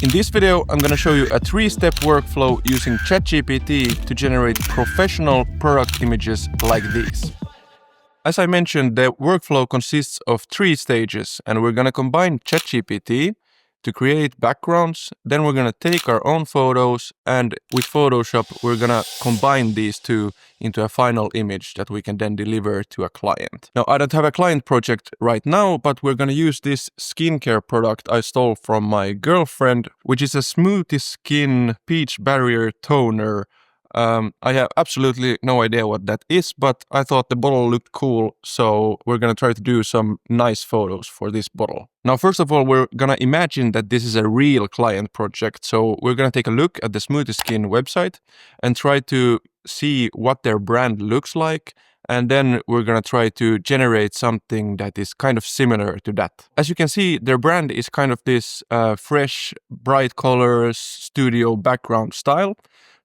In this video, I'm going to show you a 3-step workflow using ChatGPT to generate professional product images like these. As I mentioned, the workflow consists of 3 stages, and we're going to combine ChatGPT to create backgrounds. Then we're going to take our own photos, and with Photoshop, we're going to combine these two into a final image that we can then deliver to a client. Now, I don't have a client project right now, but we're going to use this skincare product I stole from my girlfriend, which is a Smoothie Skin Peach Barrier Toner. I have absolutely no idea what that is, but I thought the bottle looked cool, so we're gonna try to do some nice photos for this bottle. Now, first of all, we're gonna imagine that this is a real client project, so we're gonna take a look at the Smoothie Skin website and try to see what their brand looks like, and then we're gonna try to generate something that is kind of similar to that. As you can see, their brand is kind of this fresh, bright colors, studio background style.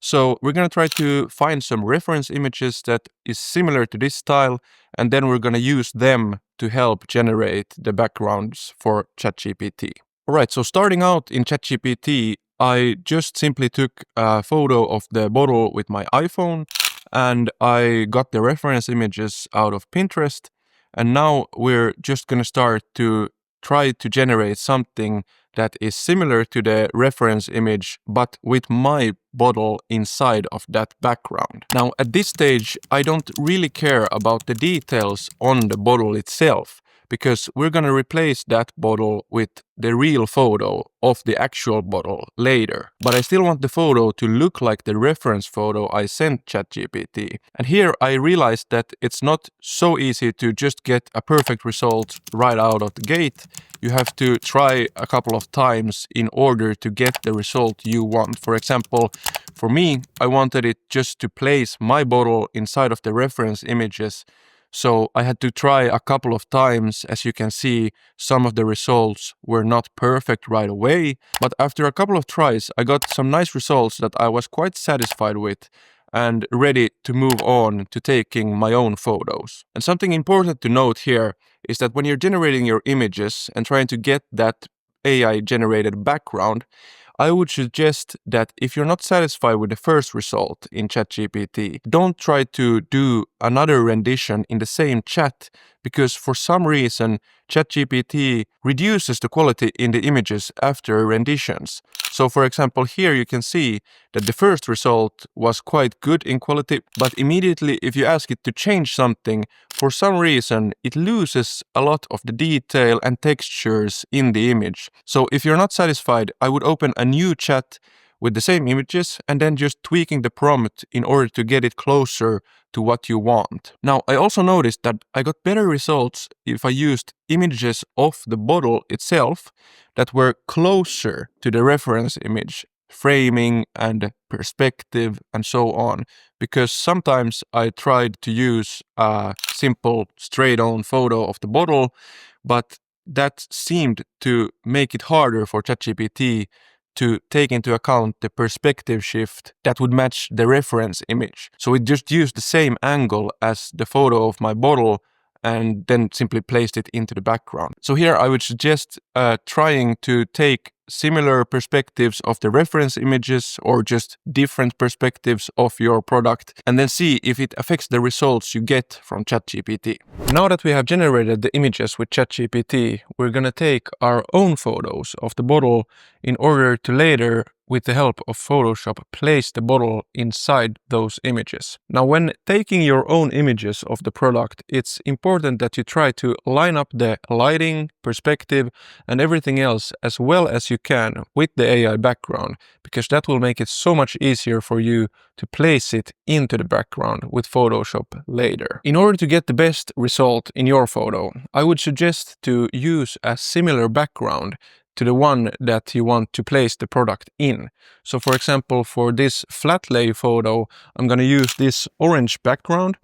So we're going to try to find some reference images that is similar to this style, and then we're going to use them to help generate the backgrounds for ChatGPT. Alright, so starting out in ChatGPT, I just simply took a photo of the bottle with my iPhone, and I got the reference images out of Pinterest, and now we're just going to start to try to generate something that is similar to the reference image, but with my bottle inside of that background. Now, at this stage, I don't really care about the details on the bottle itself, because we're going to replace that bottle with the real photo of the actual bottle later. But I still want the photo to look like the reference photo I sent ChatGPT. And here I realized that it's not so easy to just get a perfect result right out of the gate. You have to try a couple of times in order to get the result you want. For example, for me, I wanted it just to place my bottle inside of the reference images. So I had to try a couple of times. As you can see, some of the results were not perfect right away. But after a couple of tries, I got some nice results that I was quite satisfied with and ready to move on to taking my own photos. And something important to note here is that when you're generating your images and trying to get that AI generated background, I would suggest that if you're not satisfied with the first result in ChatGPT, don't try to do another rendition in the same chat, because for some reason ChatGPT reduces the quality in the images after renditions. So for example, here you can see that the first result was quite good in quality, but immediately if you ask it to change something, for some reason it loses a lot of the detail and textures in the image. So if you're not satisfied, I would open a new chat with the same images and then just tweaking the prompt in order to get it closer to what you want. Now, I also noticed that I got better results if I used images of the bottle itself that were closer to the reference image, framing and perspective and so on, because sometimes I tried to use a simple straight-on photo of the bottle, but that seemed to make it harder for ChatGPT to take into account the perspective shift that would match the reference image. So it just used the same angle as the photo of my bottle and then simply placed it into the background. So here I would suggest trying to take similar perspectives of the reference images or just different perspectives of your product and then see if it affects the results you get from ChatGPT. Now that we have generated the images with ChatGPT, we're gonna take our own photos of the bottle in order to later, with the help of Photoshop, place the bottle inside those images. Now, when taking your own images of the product, it's important that you try to line up the lighting, perspective, and everything else as well as you can with the AI background, because that will make it so much easier for you to place it into the background with Photoshop later. In order to get the best result in your photo, I would suggest to use a similar background to the one that you want to place the product in. So for example, for this flat lay photo, I'm going to use this orange background,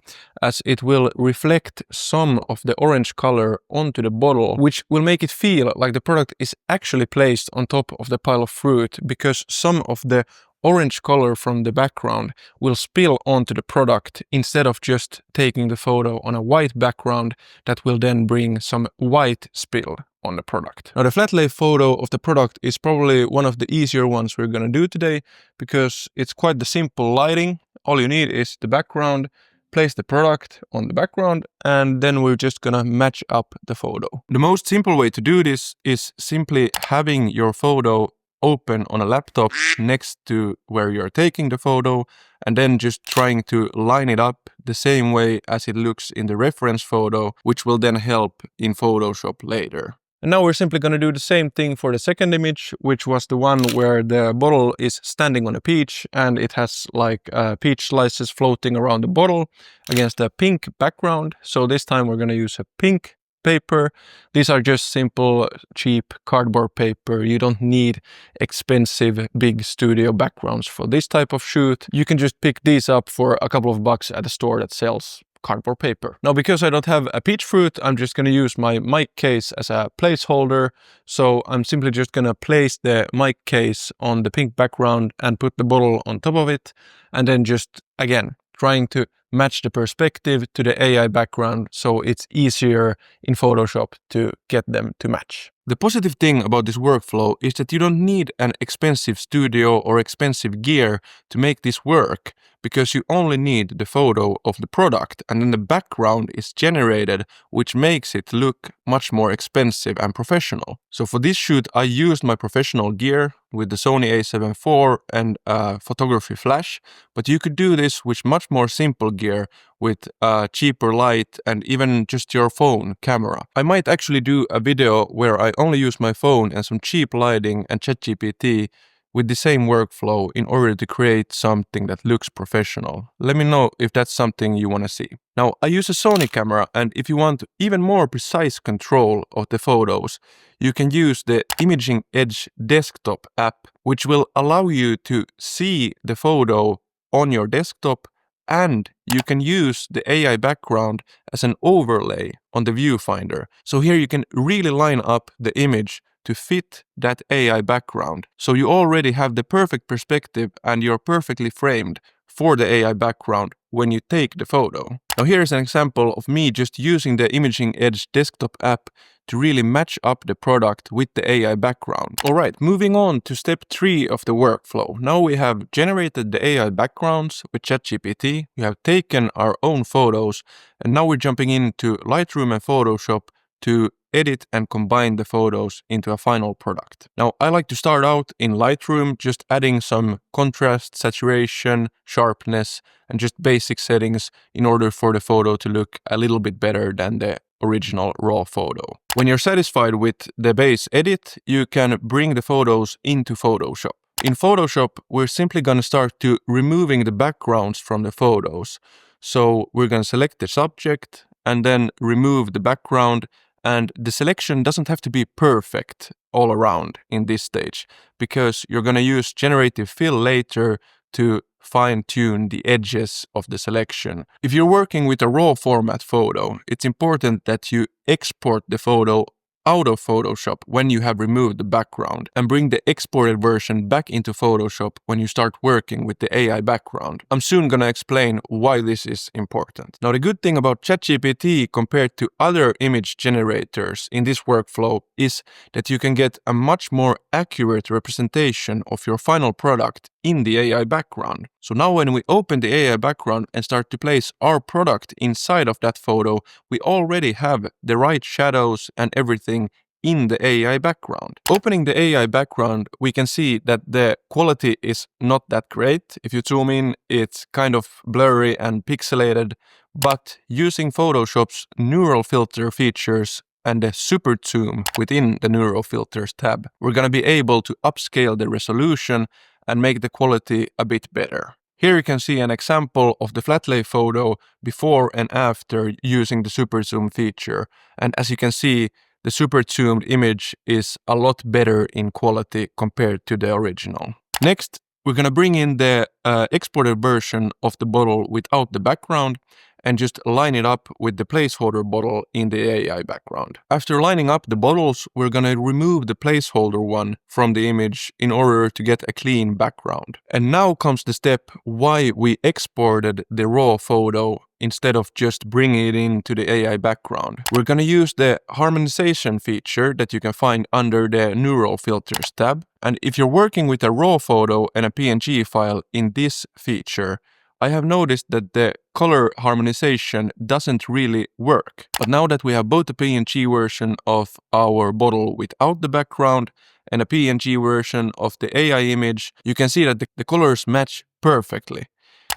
as it will reflect some of the orange color onto the bottle, which will make it feel like the product is actually placed on top of the pile of fruit, because some of the orange color from the background will spill onto the product instead of just taking the photo on a white background that will then bring some white spill on the product. Now the flat lay photo of the product is probably one of the easier ones we're gonna do today because it's quite the simple lighting. All you need is the background, place the product on the background, and then we're just gonna match up the photo. The most simple way to do this is simply having your photo open on a laptop next to where you're taking the photo, and then just trying to line it up the same way as it looks in the reference photo, which will then help in Photoshop later. And now we're simply going to do the same thing for the second image, which was the one where the bottle is standing on a peach and it has like peach slices floating around the bottle against a pink background. So this time we're going to use a pink paper. These are just simple, cheap cardboard paper. You don't need expensive, big studio backgrounds for this type of shoot. You can just pick these up for a couple of bucks at a store that sells cardboard paper. Now, because I don't have a peach fruit, I'm just going to use my mic case as a placeholder. So I'm simply just going to place the mic case on the pink background and put the bottle on top of it. And then just, again, trying to match the perspective to the AI background so it's easier in Photoshop to get them to match. The positive thing about this workflow is that you don't need an expensive studio or expensive gear to make this work, because you only need the photo of the product and then the background is generated, which makes it look much more expensive and professional. So for this shoot, I used my professional gear with the Sony a7 IV and photography flash, but you could do this with much more simple gear with cheaper light and even just your phone camera. I might actually do a video where I only use my phone and some cheap lighting and ChatGPT with the same workflow in order to create something that looks professional. Let me know if that's something you want to see. Now, I use a Sony camera, and if you want even more precise control of the photos, you can use the Imaging Edge desktop app, which will allow you to see the photo on your desktop, and you can use the AI background as an overlay on the viewfinder. So here you can really line up the image to fit that AI background. So you already have the perfect perspective and you're perfectly framed for the AI background when you take the photo. Now here is an example of me just using the Imaging Edge desktop app to really match up the product with the AI background. Alright, moving on to step 3 of the workflow. Now we have generated the AI backgrounds with ChatGPT, we have taken our own photos, and now we're jumping into Lightroom and Photoshop to edit and combine the photos into a final product. Now, I like to start out in Lightroom, just adding some contrast, saturation, sharpness, and just basic settings in order for the photo to look a little bit better than the original raw photo. When you're satisfied with the base edit, you can bring the photos into Photoshop. In Photoshop, we're simply going to start to removing the backgrounds from the photos. So we're going to select the subject and then remove the background. And the selection doesn't have to be perfect all around in this stage, because you're going to use generative fill later to fine-tune the edges of the selection. If you're working with a raw format photo, it's important that you export the photo out of Photoshop when you have removed the background and bring the exported version back into Photoshop when you start working with the AI background. I'm soon gonna explain why this is important. Now, the good thing about ChatGPT compared to other image generators in this workflow is that you can get a much more accurate representation of your final product in the AI background. So now when we open the AI background and start to place our product inside of that photo, we already have the right shadows and everything in the AI background. Opening the AI background, we can see that the quality is not that great. If you zoom in, it's kind of blurry and pixelated, but using Photoshop's neural filter features and the super zoom within the neural filters tab, we're going to be able to upscale the resolution and make the quality a bit better. Here you can see an example of the flat lay photo before and after using the super zoom feature. And as you can see, the super zoomed image is a lot better in quality compared to the original. Next, we're going to bring in the exported version of the bottle without the background. and just line it up with the placeholder bottle in the AI background. After lining up the bottles, we're gonna remove the placeholder one from the image in order to get a clean background. And now comes the step why we exported the raw photo instead of just bringing it into the AI background. We're gonna use the harmonization feature that you can find under the Neural Filters tab. And if you're working with a raw photo and a PNG file in this feature, I have noticed that the color harmonization doesn't really work. But now that we have both the PNG version of our bottle without the background and a PNG version of the AI image, you can see that the colors match perfectly.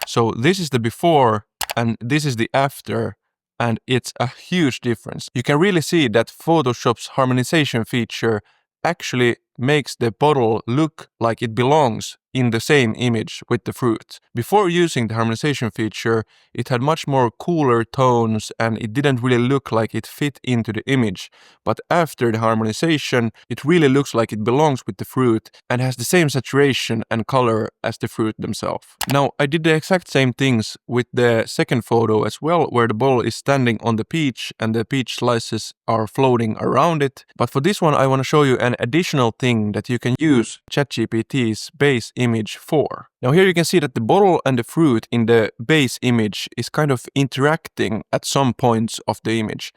So this is the before and this is the after, and it's a huge difference. You can really see that Photoshop's harmonization feature actually makes the bottle look like it belongs in the same image with the fruit. Before using the harmonization feature, it had much more cooler tones and it didn't really look like it fit into the image. But after the harmonization, it really looks like it belongs with the fruit and has the same saturation and color as the fruit themselves. Now, I did the exact same things with the second photo as well, where the bottle is standing on the peach and the peach slices are floating around it. But for this one, I want to show you an additional thing that you can use ChatGPT's base image for. Now here you can see that the bottle and the fruit in the base image is kind of interacting at some points of the image.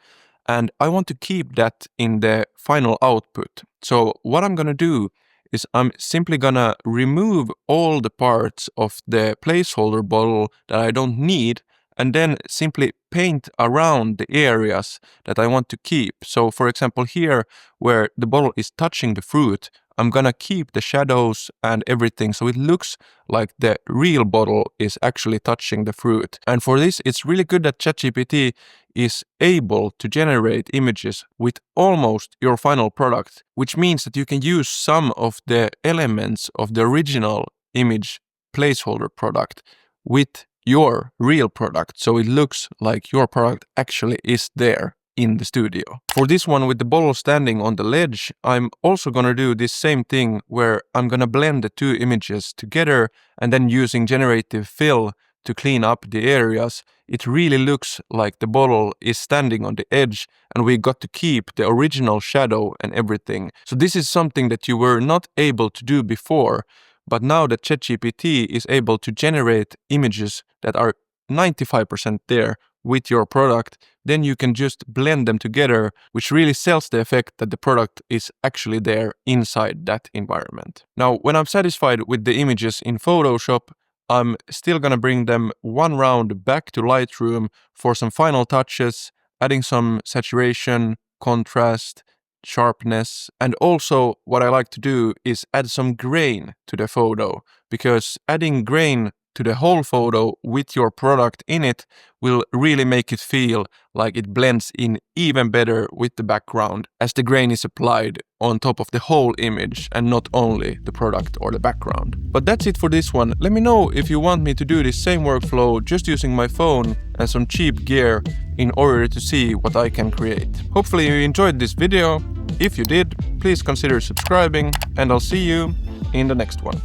And I want to keep that in the final output. So what I'm gonna do is I'm simply gonna remove all the parts of the placeholder bottle that I don't need and then simply paint around the areas that I want to keep. So for example here, where the bottle is touching the fruit, I'm gonna keep the shadows and everything so it looks like the real bottle is actually touching the fruit. And for this, it's really good that ChatGPT is able to generate images with almost your final product, which means that you can use some of the elements of the original image placeholder product with your real product, so it looks like your product actually is there in the studio. For this one with the bottle standing on the ledge, I'm also gonna do this same thing where I'm gonna blend the two images together and then using generative fill to clean up the areas, it really looks like the bottle is standing on the edge and we got to keep the original shadow and everything. So this is something that you were not able to do before. But now that ChatGPT is able to generate images that are 95% there with your product, then you can just blend them together, which really sells the effect that the product is actually there inside that environment. Now, when I'm satisfied with the images in Photoshop, I'm still gonna bring them one round back to Lightroom for some final touches, adding some saturation, contrast, sharpness, and also what I like to do is add some grain to the photo, because adding grain to the whole photo with your product in it will really make it feel like it blends in even better with the background, as the grain is applied on top of the whole image and not only the product or the background. But that's it for this one. Let me know if you want me to do this same workflow just using my phone and some cheap gear in order to see what I can create. Hopefully you enjoyed this video. If you did, please consider subscribing and I'll see you in the next one.